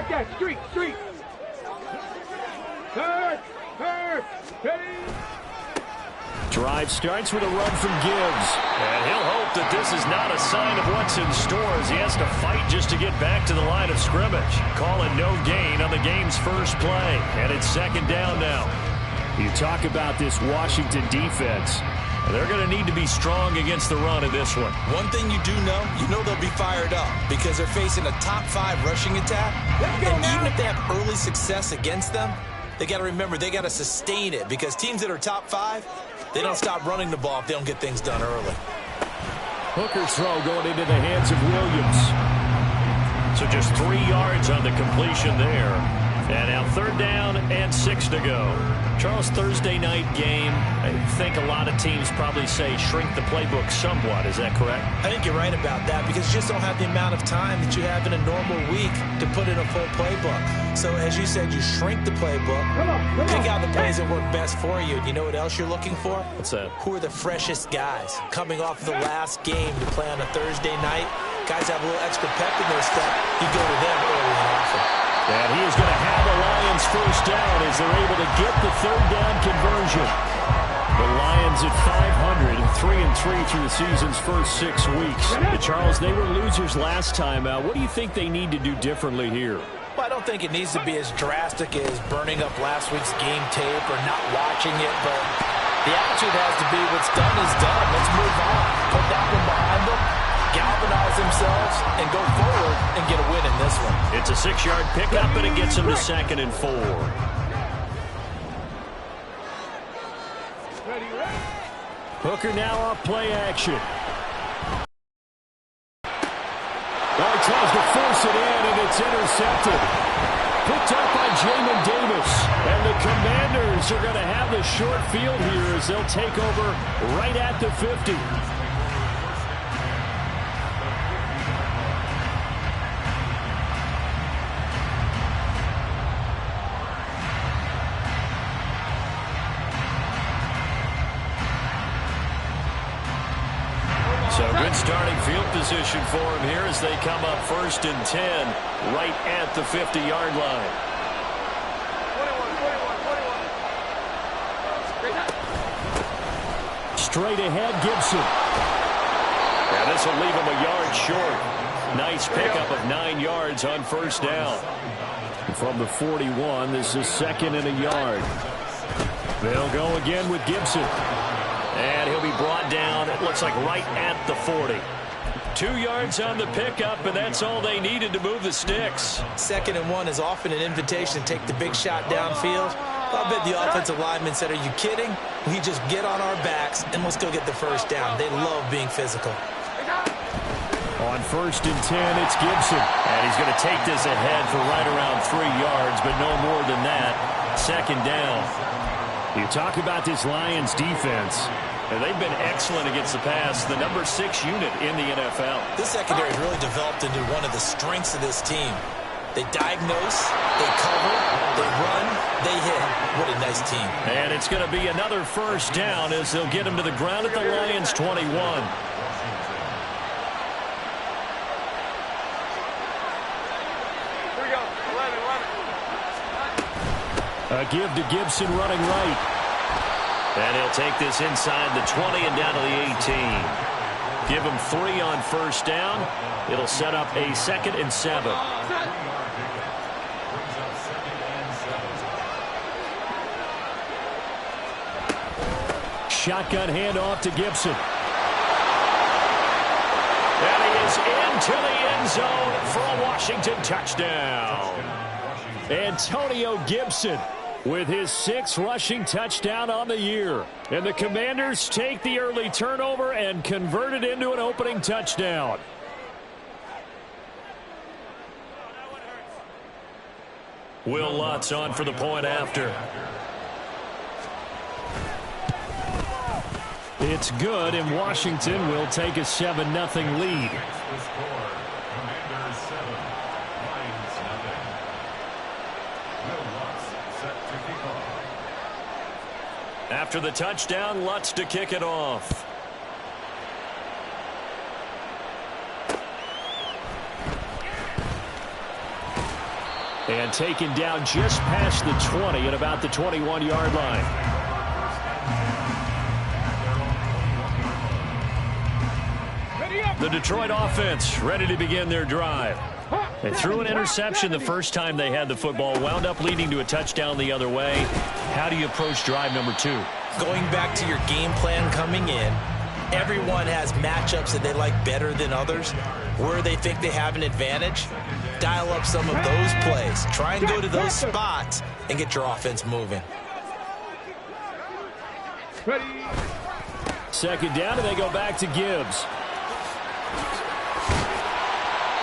that, street. Third, ready. Drive starts with a run from Gibbs. And he'll hope that this is not a sign of what's in store as he has to fight just to get back to the line of scrimmage. Calling no gain on the game's first play. And it's second down now. You talk about this Washington defense. They're going to need to be strong against the run in this one. One thing you do know, they'll be fired up because they're facing a top 5 rushing attack. And even if they have early success against them, they got to remember they got to sustain it because teams that are top 5, they don't stop running the ball if they don't get things done early. Hooker's throw going into the hands of Williams. So just 3 yards on the completion there. And now third down and 6 to go. Charles, Thursday night game, I think a lot of teams probably say shrink the playbook somewhat. Is that correct? I think you're right about that because you just don't have the amount of time that you have in a normal week to put in a full playbook. So as you said, you shrink the playbook, pick out the plays that work best for you. And you know what else you're looking for? What's that? Who are the freshest guys coming off the last game to play on a Thursday night? Guys have a little extra pep in their step. You go to them early and often. And he is going to have the Lions first down as they're able to get the third down conversion. The Lions at 500, 3-3 through the season's first 6 weeks. But Charles, they were losers last time out. What do you think they need to do differently here? Well, I don't think it needs to be as drastic as burning up last week's game tape or not watching it, but the attitude has to be what's done is done. Let's move on. Put that one behind them. Galvanize themselves and go forward and get a win in this one. It's a 6-yard pickup, and it gets them to 2nd and 4. Hooker now off play action. Well, he tries to force it in, and it's intercepted. Picked up by Jamin Davis. And the Commanders are going to have the short field here as they'll take over right at the 50. So good starting field position for him here as they come up 1st and 10 right at the 50-yard line. Straight ahead, Gibson. Now this will leave him a yard short. Nice pickup of 9 yards on first down. From the 41, this is 2nd and a yard. They'll go again with Gibson. And he'll be brought down, it looks like right at the 40. 2 yards on the pickup, and that's all they needed to move the sticks. 2nd and 1 is often an invitation to take the big shot downfield. I bet the offensive linemen said, are you kidding? We just get on our backs, and let's go get the first down. They love being physical. On 1st and 10, it's Gibson. And he's going to take this ahead for right around 3 yards, but no more than that. 2nd down. You talk about this Lions defense. And they've been excellent against the pass, the number 6 unit in the NFL. This secondary has really developed into one of the strengths of this team. They diagnose, they cover, they run, they hit. What a nice team. And it's going to be another first down as they'll get him to the ground at the Lions 21. A give to Gibson running right. And he'll take this inside the 20 and down to the 18. Give him 3 on first down. It'll set up a 2nd and 7. Shotgun handoff to Gibson. And he is into the end zone for a Washington touchdown. Antonio Gibson with his 6th rushing touchdown on the year. And the Commanders take the early turnover and convert it into an opening touchdown. Will Lutz on for the point after. It's good, and Washington will take a 7-0 lead. After the touchdown, Lutz to kick it off. And taken down just past the 20 at about the 21-yard line. The Detroit offense ready to begin their drive. They threw an interception the first time they had the football, wound up leading to a touchdown the other way. How do you approach drive number 2? Going back to your game plan coming in, everyone has matchups that they like better than others. Where they think they have an advantage, dial up some of those plays. Try and go to those spots and get your offense moving. Second down, and they go back to Gibbs.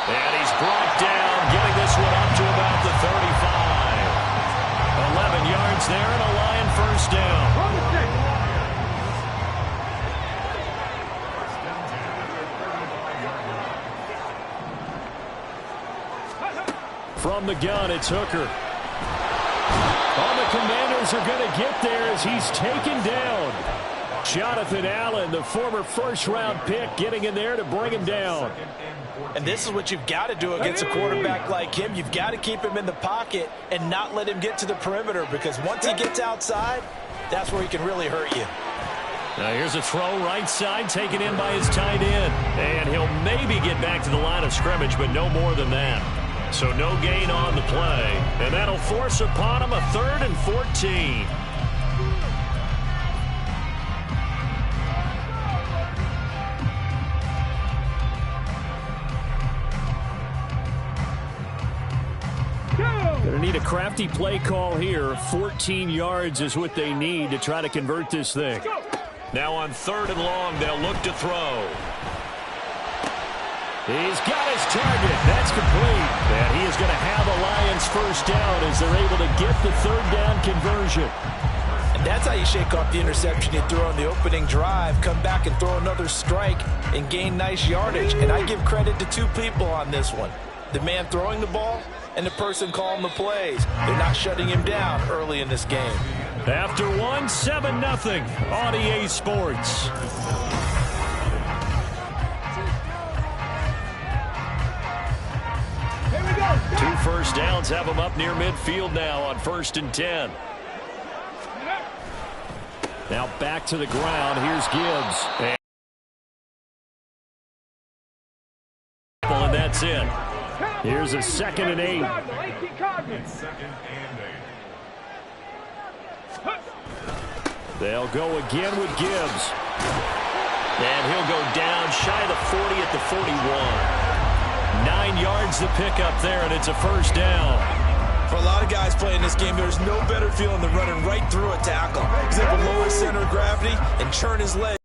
And he's brought down, getting this one up to about the 35. 11 yards there and a Lion first down. From the gun, it's Hooker. All the Commanders are going to get there as he's taken down. Jonathan Allen, the former first-round pick, getting in there to bring him down. And this is what you've got to do against a quarterback like him. You've got to keep him in the pocket and not let him get to the perimeter, because once he gets outside, that's where he can really hurt you. Now here's a throw right side, taken in by his tight end. And he'll maybe get back to the line of scrimmage, but no more than that. So no gain on the play. And that'll force upon him a 3rd and 14. Going to need a crafty play call here. 14 yards is what they need to try to convert this thing. Now on 3rd and long, they'll look to throw. He's got his target. That's complete. And he is going to have a Lions first down as they're able to get the 3rd down conversion. And that's how you shake off the interception you threw on the opening drive, come back and throw another strike and gain nice yardage. And I give credit to 2 people on this one. The man throwing the ball and the person calling the plays. They're not shutting him down early in this game. After 7-0 on EA Sports. Here we go. 2 first downs have them up near midfield now on 1st and 10. Now back to the ground. Here's Gibbs. And that's it. Here's a 2nd and 8. They'll go again with Gibbs. And he'll go down shy of the 40 at the 41. 9 yards to pick up there, and it's a first down. For a lot of guys playing this game, there's no better feeling than running right through a tackle. He's able to lower his center of gravity and churn his leg.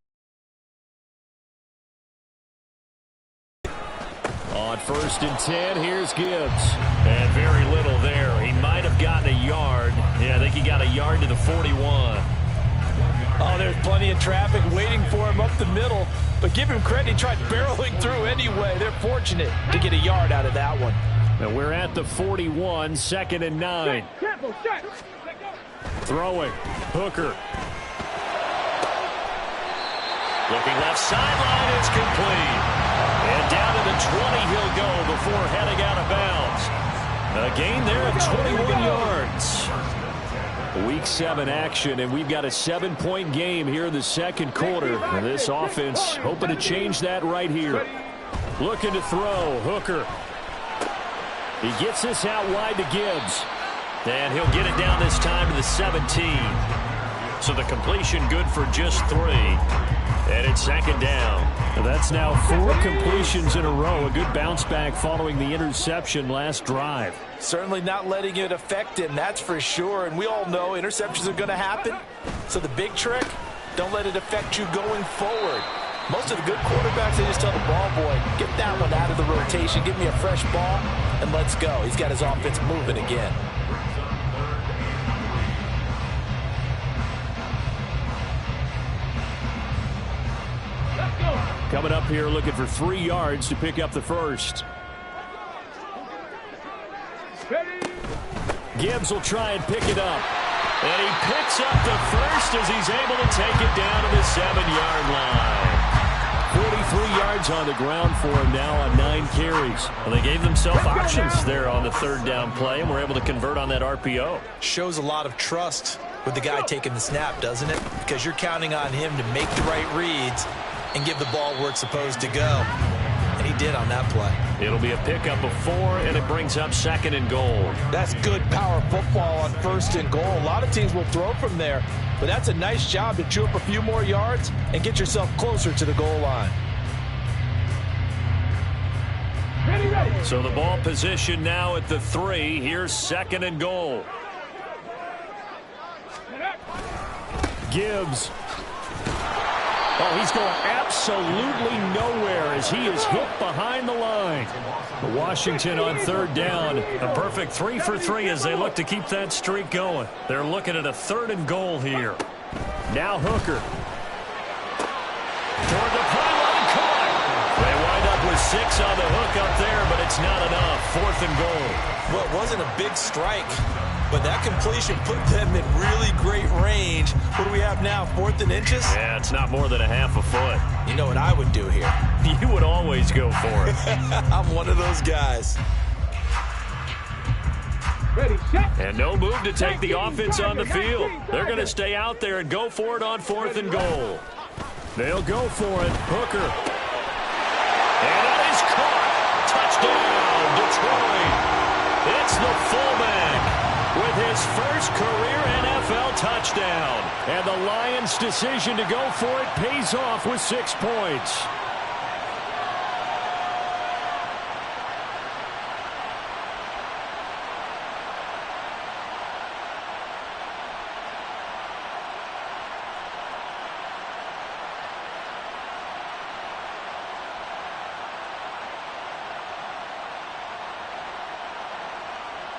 On 1st and 10, here's Gibbs. And very little there. He might have gotten a yard. Yeah, I think he got a yard to the 41. Oh, there's plenty of traffic waiting for him up the middle. But give him credit, he tried barreling through anyway. They're fortunate to get a yard out of that one. And we're at the 41, 2nd and 9. Throwing. Hooker. Looking left sideline, it's complete. And down to the 20 he'll go before heading out of bounds. A gain there of 21 yards. Week 7 action, and we've got a 7-point game here in the 2nd quarter. And this offense hoping to change that right here. Looking to throw. Hooker. He gets this out wide to Gibbs. And he'll get it down this time to the 17. So the completion good for just 3. And it's 2nd down. That's now 4 completions in a row. A good bounce back following the interception last drive. Certainly not letting it affect him, that's for sure. And we all know interceptions are going to happen. So the big trick, don't let it affect you going forward. Most of the good quarterbacks, they just tell the ball boy, get that one out of the rotation, give me a fresh ball, and let's go. He's got his offense moving again. Coming up here looking for 3 yards to pick up the first. Gibbs will try and pick it up. And he picks up the first as he's able to take it down to the 7-yard line. 43 yards on the ground for him now on 9 carries. Well, they gave themselves options there on the third down play and were able to convert on that RPO. Shows a lot of trust with the guy taking the snap, doesn't it? Because you're counting on him to make the right reads and give the ball where it's supposed to go. And he did on that play. It'll be a pickup of 4, and it brings up 2nd and goal. That's good power football on 1st and goal. A lot of teams will throw from there, but that's a nice job to chew up a few more yards and get yourself closer to the goal line. Ready. So the ball position now at the 3. Here's 2nd and goal. Gibbs. Oh, he's going absolutely nowhere as he is hit behind the line. Washington on 3rd down. A perfect 3 for 3 as they look to keep that streak going. They're looking at a 3rd and goal here. Now Hooker. Toward the pylon, caught. They wind up with 6 on the hook up there, but it's not enough. 4th and goal. Well, it wasn't a big strike, but that completion put them in really great range. What do we have now, 4th and inches? Yeah, it's not more than a half a foot. You know what I would do here? You would always go for it. I'm one of those guys. Ready, set. And no move to take the offense on the field. They're going to stay out there and go for it on 4th and goal. They'll go for it. Hooker. And that is caught. Touchdown, Detroit. It's the fullback with his first career NFL touchdown. And the Lions' decision to go for it pays off with 6 points.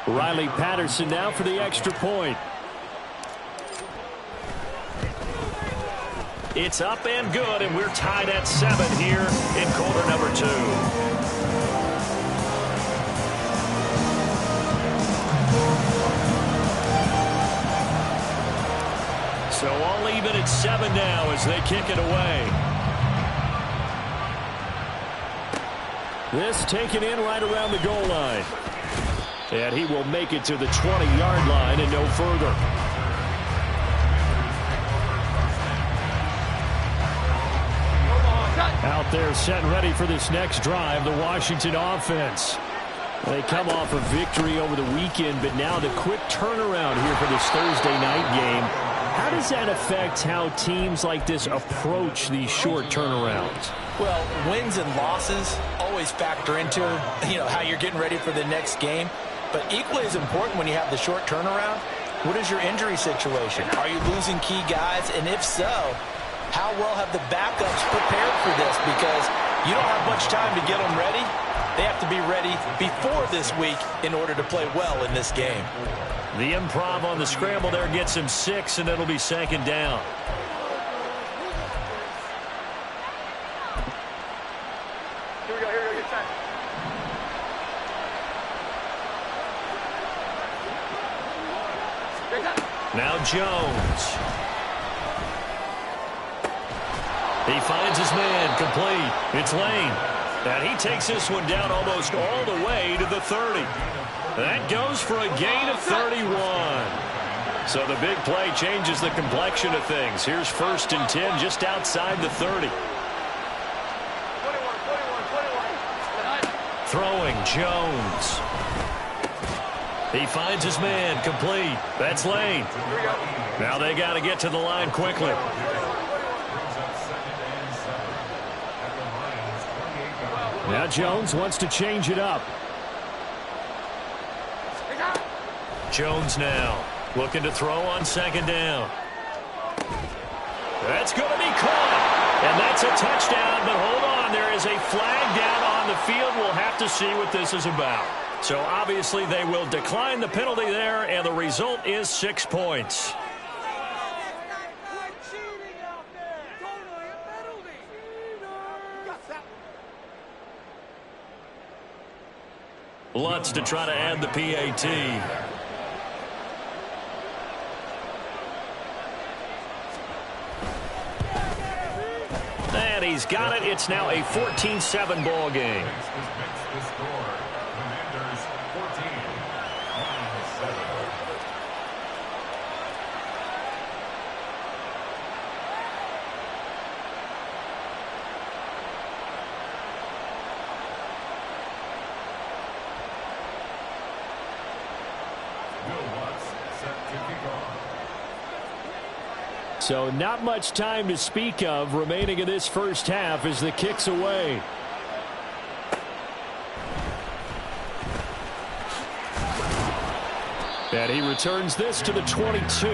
Riley Patterson now for the extra point. It's up and good, and we're tied at 7 here in quarter number 2. So all even at 7 now as they kick it away. This taken in right around the goal line. And he will make it to the 20-yard line and no further. Out there set and ready for this next drive, the Washington offense. They come off a victory over the weekend, but now the quick turnaround here for this Thursday night game. How does that affect how teams like this approach these short turnarounds? Well, wins and losses always factor into, how you're getting ready for the next game. But equally as important when you have the short turnaround, what is your injury situation? Are you losing key guys? And if so, how well have the backups prepared for this? Because you don't have much time to get them ready. They have to be ready before this week in order to play well in this game. The improv on the scramble there gets him 6, and it'll be 2nd down. Here we go, get set. Now Jones. He finds his man complete. It's Lane. And he takes this one down almost all the way to the 30. That goes for a gain of 31. So the big play changes the complexion of things. Here's 1st and 10 just outside the 30. Throwing Jones. He finds his man complete. That's Lane. Now they got to get to the line quickly. Now Jones wants to change it up. Jones now looking to throw on 2nd down. That's going to be caught. And that's a touchdown, but hold on. There is a flag down on the field. We'll have to see what this is about. So obviously they will decline the penalty there, and the result is 6 points. Lutz to try to add the PAT. And he's got it. It's now a 14-7 ball game. So not much time to speak of remaining in this first half as the kick's away. And he returns this to the 22.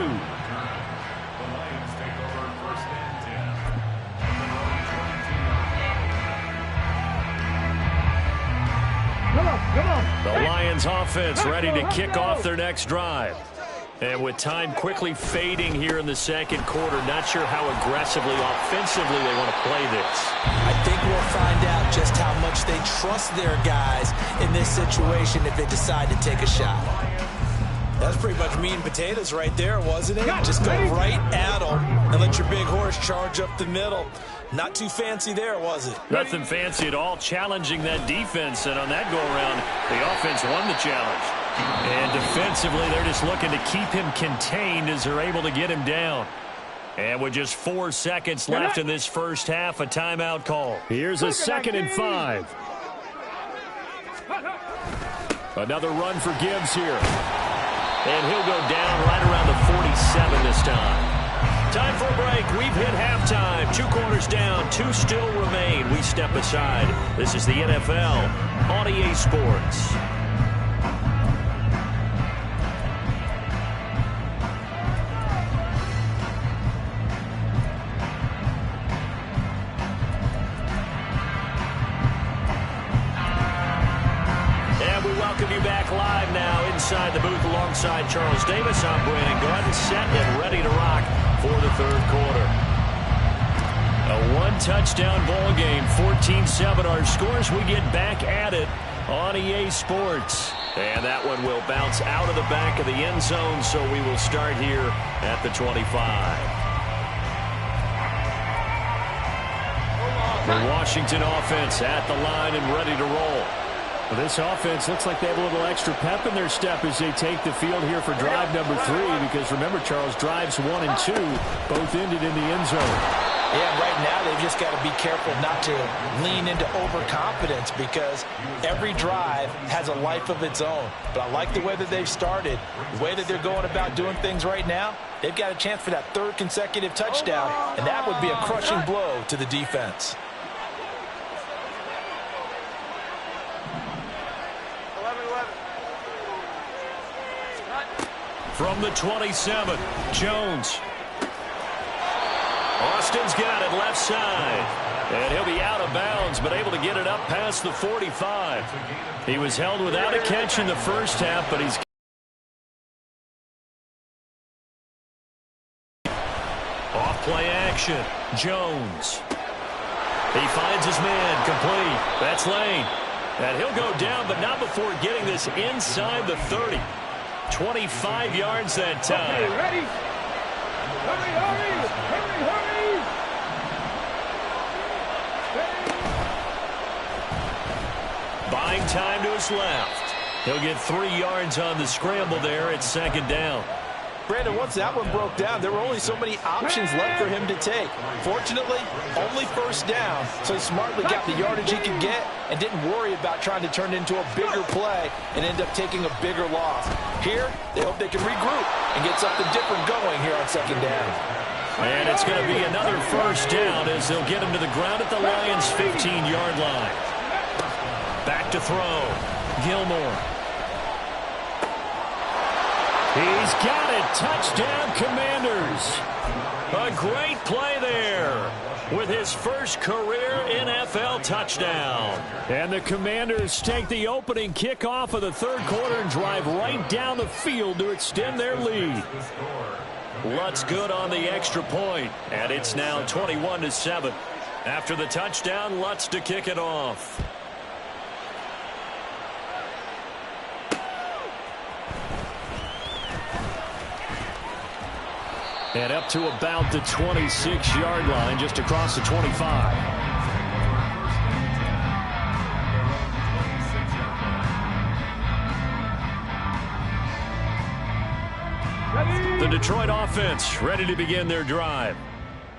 Come on. The Lions offense ready to kick off their next drive. And with time quickly fading here in the second quarter, not sure how aggressively, offensively they want to play this. I think we'll find out just how much they trust their guys in this situation if they decide to take a shot. That's pretty much meat and potatoes right there, wasn't it? Just go right at them and let your big horse charge up the middle. Not too fancy there, was it? Nothing fancy at all, challenging that defense. And on that go-around, the offense won the challenge. And defensively, they're just looking to keep him contained as they're able to get him down. And with just 4 seconds left in this first half, a timeout call. Here's a 2nd and 5. Another run for Gibbs here. And he'll go down right around the 47 this time. Time for a break. We've hit halftime. 2 quarters down. 2 still remain. We step aside. This is the NFL on EA Sports. Live now inside the booth alongside Charles Davis. I'm Brandon Gaudin, set and ready to rock for the third quarter. A 1-touchdown ball game, 14-7 our scores. We get back at it on EA Sports. And that one will bounce out of the back of the end zone, so we will start here at the 25. The Washington offense at the line and ready to roll. Well, this offense looks like they have a little extra pep in their step as they take the field here for drive number 3. Because remember, Charles, drives 1 and 2 both ended in the end zone. Yeah, right now they've just got to be careful not to lean into overconfidence because every drive has a life of its own. But I like the way that they've started, the way that they're going about doing things right now. They've got a chance for that 3rd consecutive touchdown, and that would be a crushing blow to the defense. From the 27, Jones. Austin's got it left side. And he'll be out of bounds, but able to get it up past the 45. He was held without a catch in the first half, but he's off play action. Jones. He finds his man complete. That's Lane. And he'll go down, but not before getting this inside the 30. 25 yards that time. Okay, ready? Hurry, hurry! Hurry, hurry! Buying time to his left. He'll get 3 yards on the scramble there at 2nd down. Brandon, once that one broke down, there were only so many options left for him to take. Fortunately, only 1st down, so he smartly got the yardage he could get and didn't worry about trying to turn it into a bigger play and end up taking a bigger loss. Here, they hope they can regroup and get something different going here on 2nd down. And it's going to be another 1st down as they'll get him to the ground at the Lions' 15-yard line. Back to throw. Gilmore. He's got it. Touchdown, Commanders. A great play there with his first career NFL touchdown. And the Commanders take the opening kickoff of the third quarter and drive right down the field to extend their lead. Lutz good on the extra point, and it's now 21-7. After the touchdown, Lutz to kick it off. And up to about the 26-yard line, just across the 25. The Detroit offense ready to begin their drive.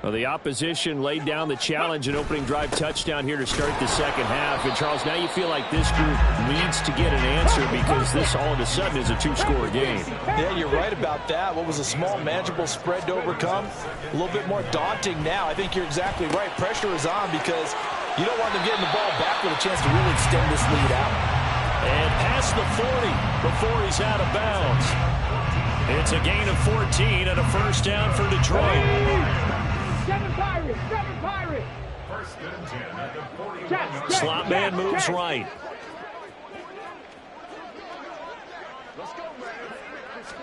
Well, the opposition laid down the challenge and opening drive touchdown here to start the second half. And, Charles, now you feel like this group needs to get an answer because this all of a sudden is a two-score game. Yeah, you're right about that. What was a small, manageable spread to overcome, a little bit more daunting now. I think you're exactly right. Pressure is on because you don't want them getting the ball back with a chance to really extend this lead out. And past the 40 before he's out of bounds. It's a gain of 14 and a first down for Detroit. Seven Pirates. First and 10 at the 41. Slot man moves right. Let's go, man.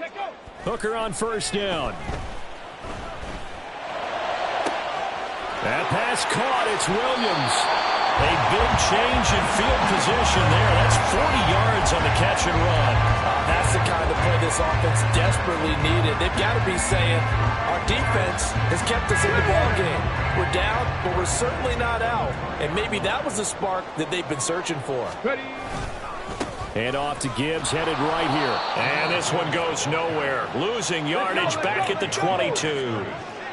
Let's go. Hooker on first down. That pass caught. It's Williams. A big change in field position there. That's 40 yards on the catch and run. That's the kind of play this offense desperately needed. They've got to be saying, our defense has kept us in the ballgame. We're down, but we're certainly not out. And maybe that was the spark that they've been searching for. Ready. And off to Gibbs, headed right here. And this one goes nowhere. Losing yardage back at the 22.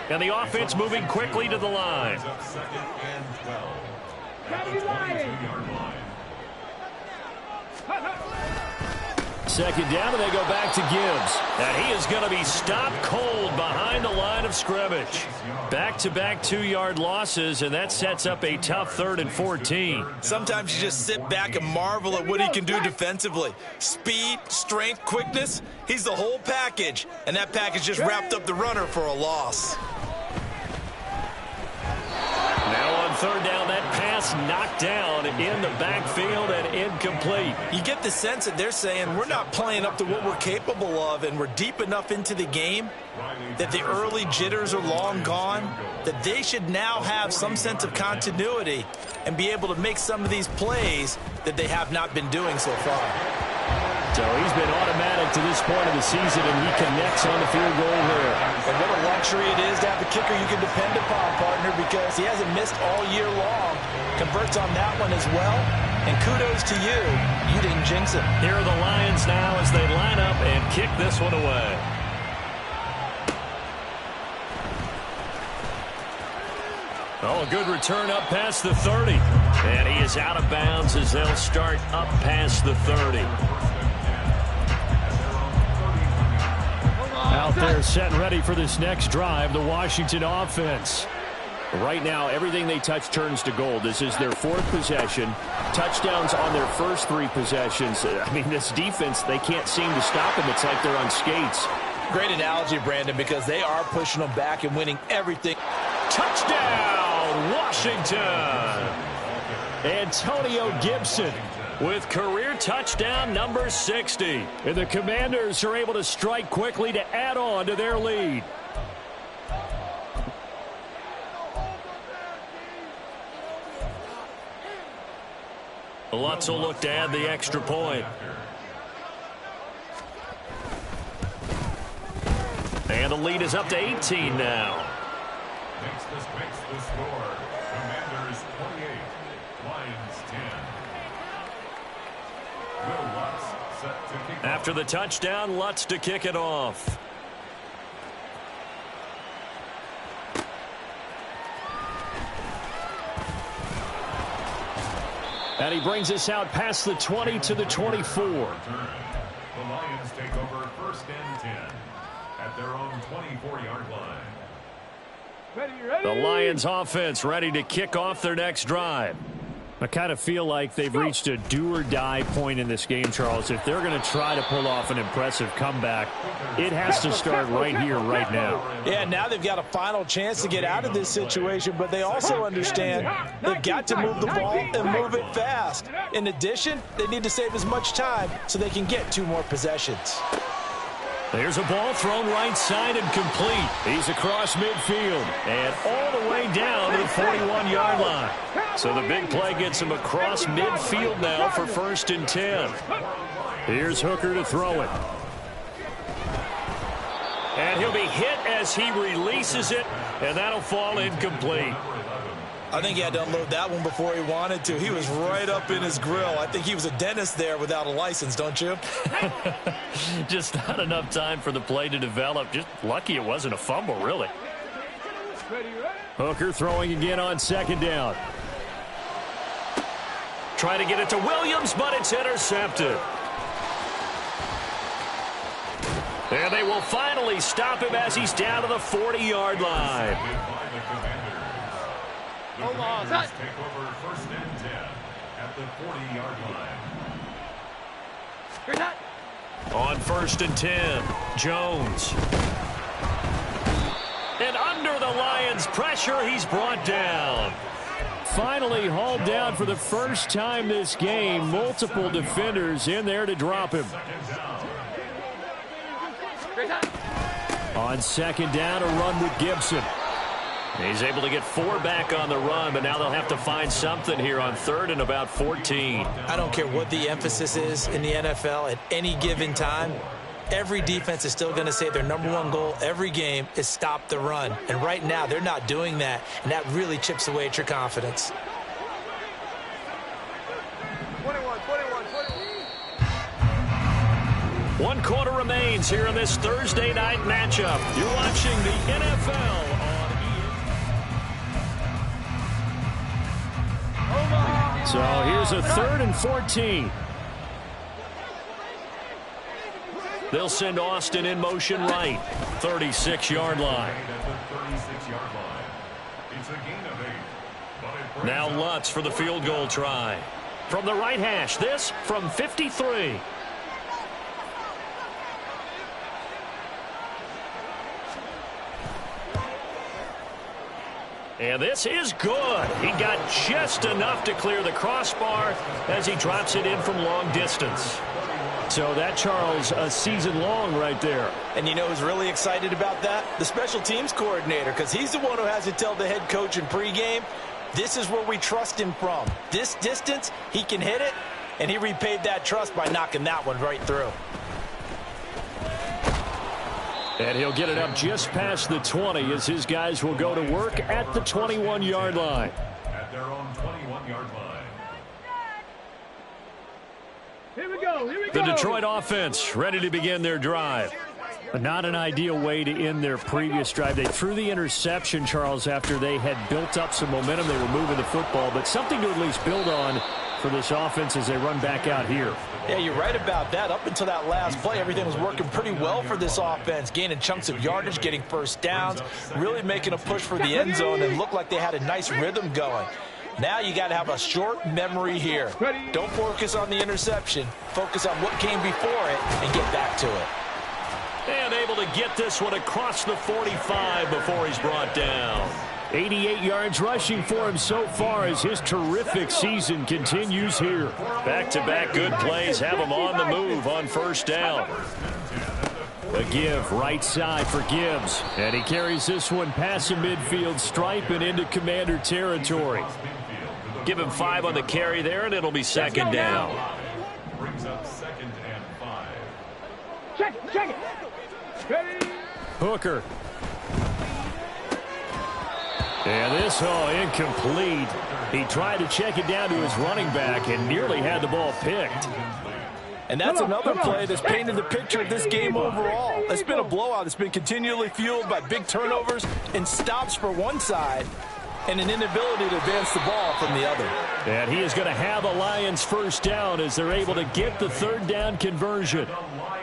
And the offense moving quickly to the line. Second down, and they go back to Gibbs. And he is going to be stopped cold behind the line of scrimmage. Back-to-back 2-yard losses, and that sets up a tough 3rd and 14. Sometimes you just sit back and marvel at what he can do defensively. Speed, strength, quickness, he's the whole package. And that package just wrapped up the runner for a loss. Now on third down, that pass knocked down in the backfield and incomplete. You get the sense that they're saying we're not playing up to what we're capable of, and we're deep enough into the game that the early jitters are long gone, that they should now have some sense of continuity and be able to make some of these plays that they have not been doing so far. So he's been automatic to this point of the season, and he connects on the field goal there. And what a luxury it is to have a kicker you can depend upon, partner, because he hasn't missed all year long. Converts on that one as well. And kudos to you. You didn't jinx it. Here are the Lions now as they line up and kick this one away. Oh, a good return up past the 30. And he is out of bounds as they'll start up past the 30. Out there set and ready for this next drive, the Washington offense. Right now, everything they touch turns to gold. This is their 4th possession. Touchdowns on their first 3 possessions. I mean, this defense, they can't seem to stop them. It's like they're on skates. Great analogy, Brandon, because they are pushing them back and winning everything. Touchdown, Washington! Antonio Gibson with career touchdown number 60. And the Commanders are able to strike quickly to add on to their lead. Lutz will look to add the extra point. And the lead is up to 18 now. Makes the score. Commanders 28, Lions 10. Will Lutz set to kick off. After the touchdown, Lutz to kick it off. And he brings us out past the 20 to the 24. The Lions take over 1st and 10 at their own 24-yard line. The Lions offense ready to kick off their next drive. I kind of feel like they've reached a do-or-die point in this game, Charles. If they're going to try to pull off an impressive comeback, it has to start right here, right now. Yeah, now they've got a final chance to get out of this situation, but they also understand they've got to move the ball and move it fast. In addition, they need to save as much time so they can get 2 more possessions. There's a ball thrown right side and complete. He's across midfield and all the way down to the 41-yard line. So the big play gets him across midfield now for 1st and 10. Here's Hooker to throw it. And he'll be hit as he releases it, and that'll fall incomplete. I think he had to unload that one before he wanted to. He was right up in his grill. I think he was a dentist there without a license, don't you? Just not enough time for the play to develop. Just lucky it wasn't a fumble, really. Hooker throwing again on second down. Trying to get it to Williams, but it's intercepted. And they will finally stop him as he's down to the 40-yard line. The Commanders take over first and 10 at the 40-yard line. On first and 10, Jones. And under the Lions' pressure, he's brought down. Finally hauled down for the first time this game. Multiple defenders in there to drop him. On second down, a run with Gibson. He's able to get 4 back on the run, but now they'll have to find something here on third and about 14. I don't care what the emphasis is in the NFL at any given time. Every defense is still going to say their #1 goal every game is stop the run. And right now, they're not doing that, and that really chips away at your confidence. 1 quarter remains here in this Thursday night matchup. You're watching the NFL on ESPN. So here's a 3rd and 14. They'll send Austin in motion right. 36-yard line. Now Lutz for the field goal try. From the right hash, this from 53. And this is good. He got just enough to clear the crossbar as he drops it in from long distance. So that, Charles, a season long right there. And you know who's really excited about that? The special teams coordinator, because he's the one who has to tell the head coach in pregame, this is where we trust him from. This distance, he can hit it, and he repaid that trust by knocking that one right through. And he'll get it up just past the 20 as his guys will go to work at the 21-yard line. At their own 21-yard line. Here we go. The Detroit offense ready to begin their drive. But not an ideal way to end their previous drive. They threw the interception, Charles, after they had built up some momentum. They were moving the football, but something to at least build on for this offense as they run back out here. Yeah, you're right about that. Up until that last play, everything was working pretty well for this offense, gaining chunks of yardage, getting first downs, really making a push for the end zone, and looked like they had a nice rhythm going. Now you got to have a short memory here. Don't focus on the interception. Focus on what came before it and get back to it. And able to get this one across the 45 before he's brought down. 88 yards rushing for him so far as his terrific season continues here. Back-to-back good plays have him on the move on first down. A give right side for Gibbs. And he carries this one past the midfield stripe and into Commander territory. Give him 5 on the carry there, and it'll be second down. Brings up 2nd and 5. Check it. Ready? Hooker. And this, incomplete. He tried to check it down to his running back and nearly had the ball picked. And that's another play that's painted the picture of this game overall. It's been a blowout. It's been continually fueled by big turnovers and stops for one side and an inability to advance the ball from the other. And he is going to have a Lions first down as they're able to get the third down conversion.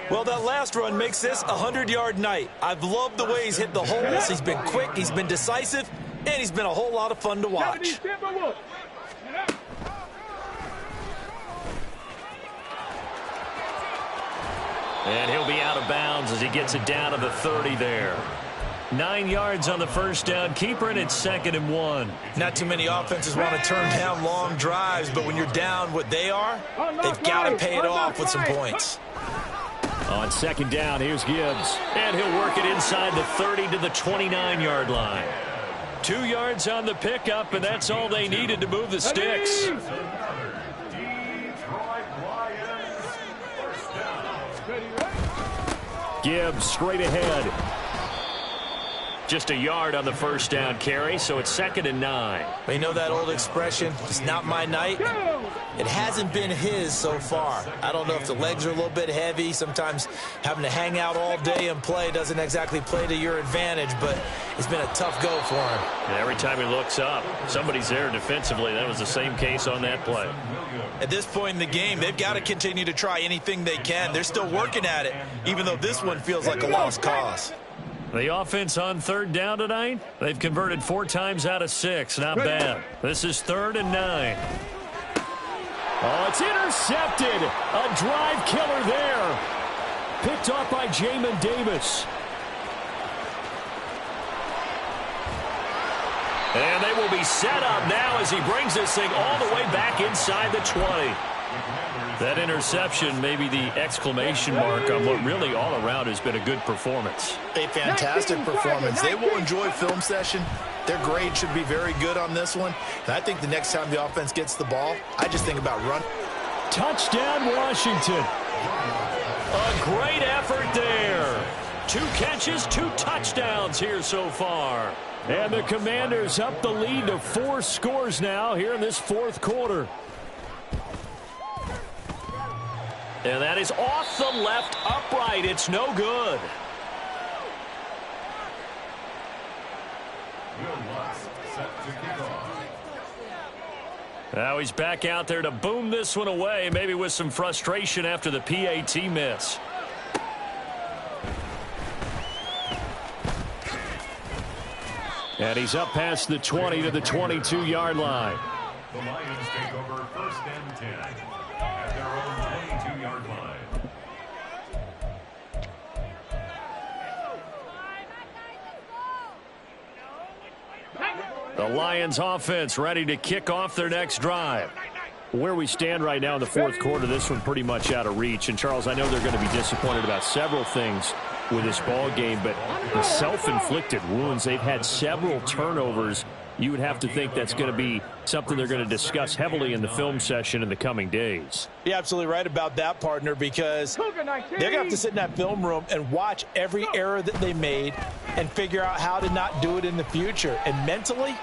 Well, that last run makes this a 100-yard night. I've loved the way he's hit the holes. He's been quick, he's been decisive, and he's been a whole lot of fun to watch. And he'll be out of bounds as he gets it down to the 30 there. 9 yards on the first down. Keeper, and it's 2nd and 1. Not too many offenses want to turn down long drives, but when you're down what they are, they've got to pay it off with some points. On second down, here's Gibbs. And he'll work it inside the 30 to the 29-yard line. 2 yards on the pickup, and that's all they needed to move the sticks. Gibbs straight ahead. Just a yard on the first down carry, so it's 2nd and 9. But you know that old expression, it's not my night? It hasn't been his so far. I don't know if the legs are a little bit heavy. Sometimes having to hang out all day and play doesn't exactly play to your advantage, but it's been a tough go for him. And every time he looks up, somebody's there defensively. That was the same case on that play. At this point in the game, they've got to continue to try anything they can. They're still working at it, even though this one feels like a lost cause. The offense on 3rd down tonight, they've converted 4 times out of 6. Not bad. This is 3rd and 9. Oh, it's intercepted. A drive killer there. Picked off by Jamin Davis. And they will be set up now as he brings this thing all the way back inside the 20. That interception may be the exclamation mark on what really all around has been a good performance. A fantastic performance. They will enjoy film session. Their grade should be very good on this one. And I think the next time the offense gets the ball, I just think about run. Touchdown, Washington. A great effort there. 2 catches, 2 touchdowns here so far. And the Commanders up the lead to 4 scores now here in this 4th quarter. And that is off the left upright. It's no good. Now he's back out there to boom this one away, maybe with some frustration after the PAT miss. And he's up past the 20 to the 22-yard line. The Lions take over 1st and 10 at their own 22-yard line. The Lions offense ready to kick off their next drive. Where we stand right now in the 4th quarter, this one pretty much out of reach. And, Charles, I know they're going to be disappointed about several things with this ball game, but the self-inflicted wounds, they've had several turnovers. You would have to think that's going to be something they're going to discuss heavily in the film session in the coming days. You're absolutely right about that, partner, because they're going to have to sit in that film room and watch every error that they made and figure out how to not do it in the future. And mentally,